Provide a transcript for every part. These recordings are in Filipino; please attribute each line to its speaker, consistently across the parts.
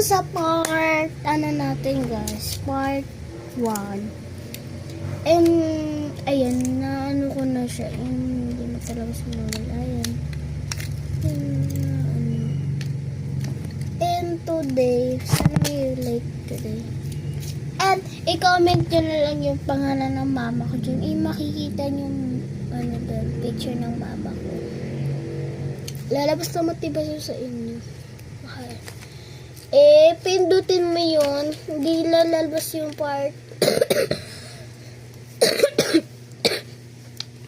Speaker 1: sa part, natin guys, part 1. And, ayan, na ano ko na siya, hindi na talaga sumawala, ayan. And today, sana may like today. And, i-comment nyo na lang yung pangalan ng mama ko dyan. Makikita nyo yung, picture ng mama ko. Lalabas na motivasyon sa inyo. Okay. Pindutin mo yun. Hindi lalabas yung part.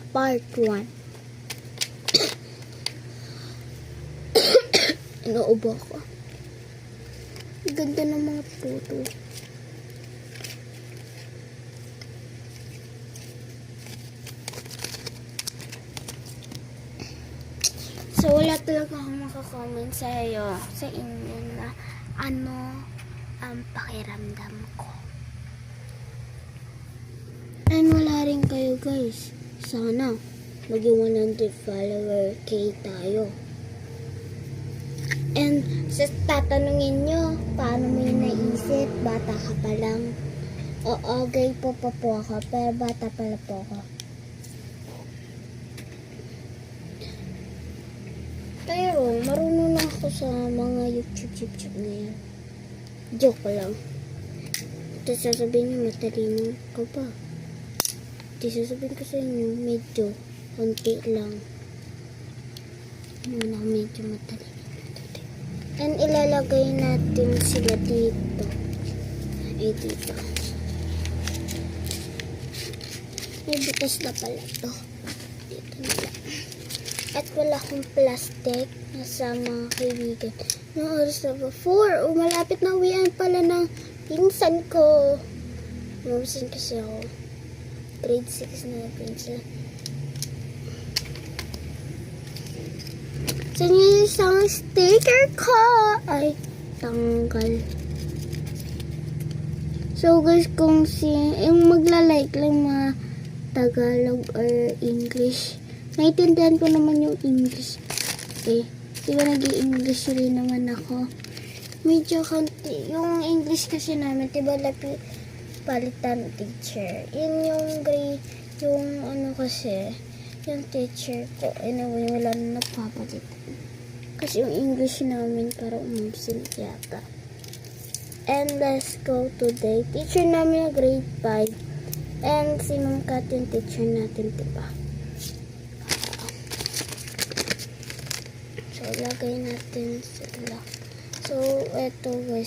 Speaker 1: Part 1. Nauubo ko. Ganda ng mga photo. So, wala talaga akong makakomment sa inyo na ano ang pakiramdam ko. And wala rin kayo guys. Sana maging 100 follower K tayo. And tatanungin nyo, paano mo yung naisip? Bata ka pa lang. Oo, gay po ako, pero bata pala po ako. Pero, marunong na ako sa mga YouTube na yan. Joke lang. Tapos sasabihin nyo, matalino ka ba? Tapos sasabihin ko sa inyo, medyo, konti lang. Hindi na ako medyo matalino. And ilalagay natin sila dito. Dito. May butas na pala to. Dito na lang. At wala akong plastic nasa mga kaibigan. Noong oras na ba? 4. Malapit na uwian pala ng pinsan ko. Mamusin kasi ako. Grade 6 na pinsan. So, yung isang sticker ko ay tanggal. So, guys, kung yung magla-like lang mga Tagalog or English, naiintindihan ko naman yung English. Diba nag-i-English rin naman ako. Medyo konti. Yung English kasi namin, diba palitan teacher. Yun yung grade, yung kasi, yung teacher ko. Anyway, wala na nagpapalitan. Kasi yung English namin parang umabsent yata. And let's go today. Teacher namin yung grade 5. And sinungkat yung teacher natin, diba? So, lagay natin sila. So, eto guys.